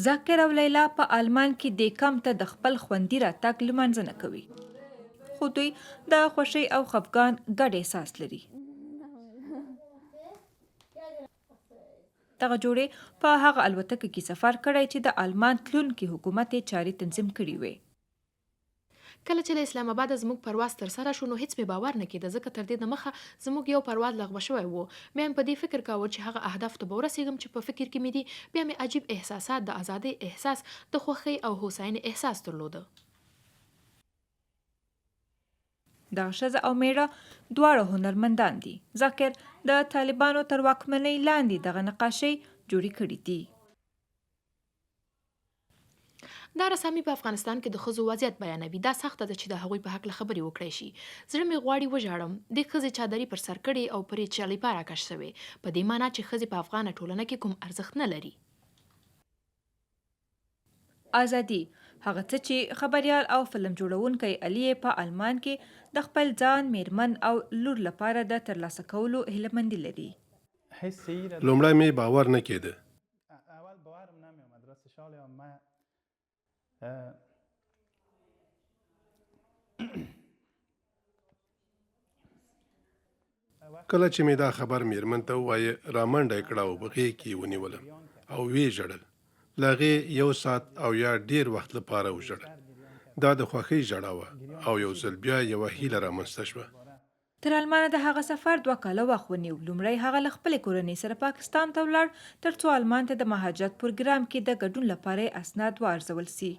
ذاکر او لیلا په آلمان کې د کمپ ته د خپل خوندي راتګ لمانځنه کوي، خو دوی د خوښۍ او خفګان ګډ احساس لري. دغه جوړې په هغه الوتکه کې سفر کړی چې د آلمان تلونکي حکومت یې چارې تنظیم کړي وې. کله چې له اسلام آباد زموږ پرواز ترسره شو نو هیڅ مې باور نه کېده، ځکه تر دې دمخه زموږ یو پرواز لغوه شوی و. بیا مې په دې فکر کاوه چې هغه اهداف ته به ورسېږم چې په فکر کې مې دي. بیا مې عجیب احساسات، د ازادۍ احساس، د خوښۍ او هوساینې احساس درلوده. دغه ښځه او میړه دواړه هنرمندان دي. ذاکر د طالبانو تر واکمنۍ لاندې دغه نقاشۍ جوړې کړي دي. دا رسامي په افغانستان کې د ښځو وضعیت بیانوي. دا سخته ده چې د هغوی په هکله خبرې وکړی شي. زړه مې غواړي وژاړم. دې ښځې چادري پر سر کړې او پرې چلیپا راکش شوې، په دې معنا چې ښځې په افغانه ټولنه کې کوم ارزښت نه لري. ازادي هغه څه چې خبریال او فلم جوړونکی علي په آلمان کې د خپل ځان، میرمن او لور لپاره د ترلاسه کولو هیلهمندي لري. لومړی مې باور نه کېده. کله چې مې دا خبر میرمن ته ووایه رامنډه یې کړه او په غېږ کې یې ونیولم او ویې ژړل. له هغې 1 ساعت او یا ډېر وخت لپاره وژړل. دا د خوښۍ ژړا وه او یو ځل بیا یوه هیله رامنځته شوه. تر آلمانه د هغه سفر 2 کاله وخت ونیو. لومړی هغه له خپلې کورنۍ سره پاکستان ته ولاړ تر څو آلمان ته د مهاجرت پروګرام کې د ګډون لپاره اسناد وارزول سي.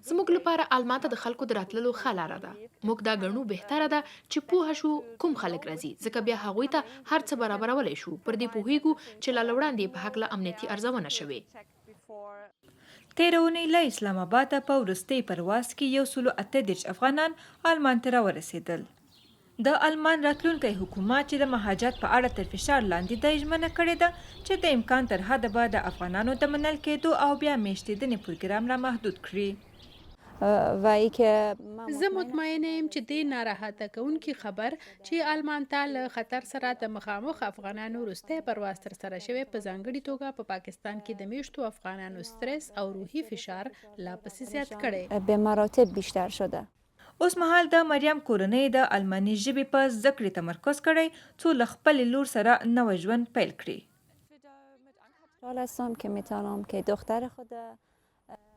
زموږ لپاره آلمان ته د خلکو د راتللو ښه لاره ده. موږ دا ګڼو بهتره ده چې پوه شو کوم خلک راځي، ځکه بیا هغوی ته هر څه برابرولی شو. پر دې پوهیږو چې لا له وړاندې په هکله امنیتي ارزونه شوې. تېره اونۍ له اسلام آباده په وروستي پرواز کې 138 افغانان آلمان ته راورسېدل. د آلمان راتلونکی حکومت چې د مهاجرت په اړه تر فشار لاندې د ژمنه کړې ده چې د امکان تر حده به د افغانانو د منل کېدو او بیا مېشتدنې پروګرام را محدود کړي. زه مطمئنه یم چې دې ناراحته کوونکي خبر چې آلمان ته له خطر سره د مخامخ افغانانو وروستی پرواز ترسره شوی، په ځانګړې توګه په پاکستان کې د میشتو افغانانو سترس او روحي فشار لا پسې زیات کړی. به مراتب بیشتر شده. اوس مهال د مریم کورنۍ د آلماني ژبې په زده کړې تمرکز کړی څو له خپلې لور سره نوی ژوند پیل کړي. خوشحال هستم که میتونم که دختر خود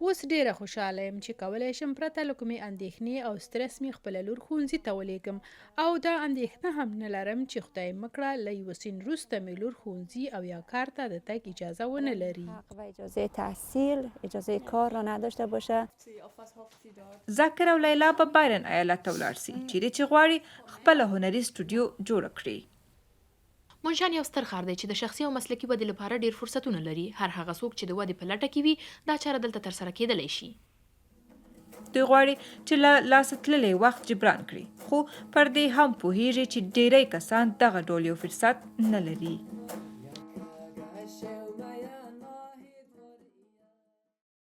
اوس ډیره خوشاله یم چې کولی شم پرته له کومې اندېښنې او سترس مې خپله لور ښوونځي ته ولیږم، او دا اندېښنه هم نه لرم چې خدای مکړه له یوه سین وروسته مې لور ښوونځي او یا کار ته د تګ اجازه ونه لري. حق و اجازه تحصیل، اجازه کار را نداشته باشه. ذاکر او لیلا په بایرن ایالت ته ولاړ سي چیرې چې غواړي خپله هنري سټوډیو جوړه کړي. منشان یو ستر ښار دی چې د شخصي او مسلکي ودې لپاره ډیر فرصتونه لري. هر هغه څوک چې د ودې په لټه کې وي دا چاره دلته ترسره کیدلی شي. دوی غواړي چې له لاسه تللی وخت جبران کړي، خو پر دې هم پوهیږي چې ډیری کسان دغه ډول یو فرصت نه لري.